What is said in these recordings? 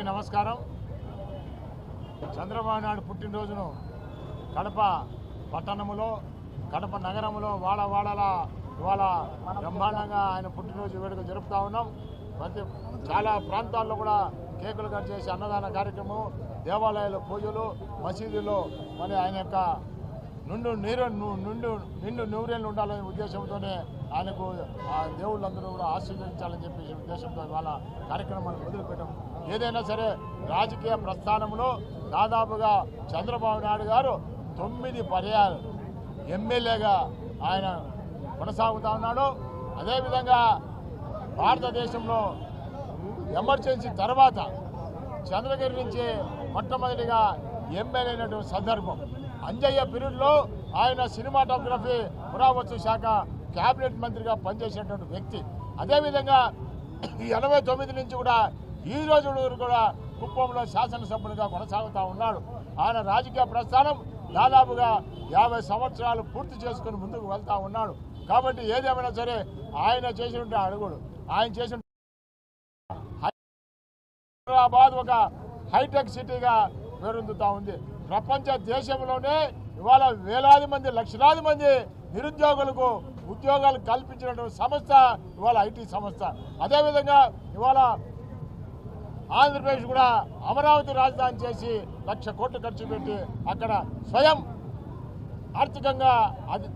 నమస్కారం. చంద్రబాబు నాయుడు పుట్టినరోజును కడప పట్టణంలో కడప నగరంలో వాడవాడలా ఇవాళ బ్రహ్మాండంగా ఆయన పుట్టినరోజు వేడుక జరుపుతా ఉన్నాం. చాలా ప్రాంతాల్లో కూడా కేకులు కట్ చేసి అన్నదాన కార్యక్రమం, దేవాలయాల పూజలు, మసీదుల్లో మరి ఆయన యొక్క నిండు నూరేళ్ళు ఉండాలనే ఉద్దేశంతోనే ఆయనకు ఆ దేవుళ్ళందరూ కూడా ఆశీర్వదించాలని చెప్పేసి ఉద్దేశంతో వాళ్ళ కార్యక్రమాలు మొదలుపెట్టాం. ఏదైనా సరే రాజకీయ ప్రస్థానంలో దాదాపుగా చంద్రబాబు నాయుడు గారు 9 పర్యాలు ఎమ్మెల్యేగా ఆయన కొనసాగుతూ ఉన్నాడు. అదేవిధంగా భారతదేశంలో ఎమర్జెన్సీ తర్వాత చంద్రగిరి నుంచి మొట్టమొదటిగా ఎమ్మెల్యే అయినటువంటి సందర్భం. అంజయ్య పీరియడ్లో ఆయన సినిమాటోగ్రఫీ పురావస్తు శాఖ క్యాబినెట్ మంత్రిగా పనిచేసినటువంటి వ్యక్తి. అదేవిధంగా 89 నుంచి కూడా ఈ రోజు కూడా కుప్పంలో శాసనసభ్యుడిగా కొనసాగుతూ ఉన్నాడు. ఆయన రాజకీయ ప్రస్థానం దాదాపుగా 50 సంవత్సరాలు పూర్తి చేసుకుని ముందుకు వెళ్తూ ఉన్నాడు. కాబట్టి ఏదేమైనా సరే ఆయన చేసినటువంటి అడుగులు, ఆయన చేసిన హైదరాబాద్ ఒక హైటెక్ సిటీగా పేరొందుతూ ఉంది. ప్రపంచ దేశంలోనే ఇవాళ వేలాది మంది, లక్షలాది మంది నిరుద్యోగులకు ఉద్యోగాలు కల్పించినటువంటి సంస్థ ఇవాళ ఐటీ సంస్థ. అదేవిధంగా ఇవాళ ఆంధ్రప్రదేశ్ కూడా అమరావతి రాజధాని చేసి 1,00,000 కోట్లు ఖర్చు పెట్టి అక్కడ స్వయం ఆర్థికంగా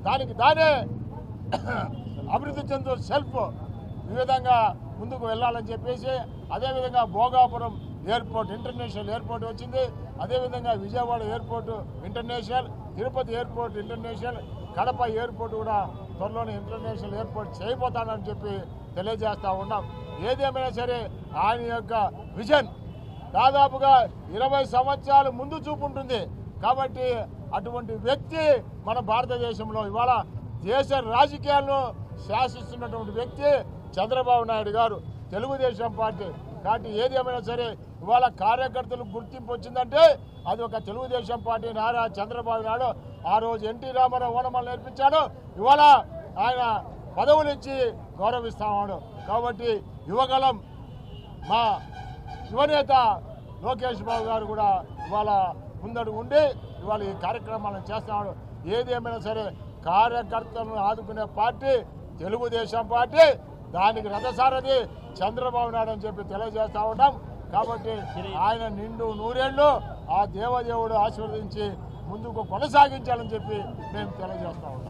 దానికి దానే అభివృద్ధి చెందు సెల్ఫ్ ఈ విధంగా ముందుకు వెళ్ళాలని చెప్పేసి, అదేవిధంగా భోగాపురం ఎయిర్పోర్ట్ ఇంటర్నేషనల్ ఎయిర్పోర్ట్ వచ్చింది. అదేవిధంగా Vijayawada airport international, Tirupati airport international, Kadapa airport కూడా త్వరలోనే ఇంటర్నేషనల్ ఎయిర్పోర్ట్ చేయబోతానని చెప్పి తెలియజేస్తూ ఉన్నాం. ఏదేమైనా సరే ఆయన యొక్క విజన్ దాదాపుగా 20 సంవత్సరాలు ముందు చూపు ఉంటుంది. కాబట్టి అటువంటి వ్యక్తి మన భారతదేశంలో ఇవాళ దేశ రాజకీయాలను శాసిస్తున్నటువంటి వ్యక్తి చంద్రబాబు నాయుడు గారు, తెలుగుదేశం పార్టీ. కాబట్టి ఏదేమైనా సరే ఇవాళ కార్యకర్తలకు గుర్తింపు వచ్చిందంటే అది ఒక తెలుగుదేశం పార్టీ నారా చంద్రబాబు నాయుడు ఆ రోజు ఎన్టీ రామారావు ఓనమాలు నేర్పించాడు. ఇవాళ ఆయన పదవులు ఇచ్చి గౌరవిస్తాడు. కాబట్టి యువగలం మా యువనేత లోకేష్ బాబు గారు కూడా ఇవాళ ముందడుగు ఉండి ఇవాళ ఈ కార్యక్రమాలను చేస్తున్నాడు. ఏదేమైనా సరే కార్యకర్తలను ఆదుకునే పార్టీ తెలుగుదేశం పార్టీ, దానికి రథసారథి చంద్రబాబు నాయుడు అని చెప్పి తెలియజేస్తా ఉన్నాం. కాబట్టి ఆయన నిండు నూరేళ్లు ఆ దేవదేవుడు ఆశీర్వదించి ముందుకు కొనసాగించాలని చెప్పి మేము తెలియజేస్తా ఉన్నాం.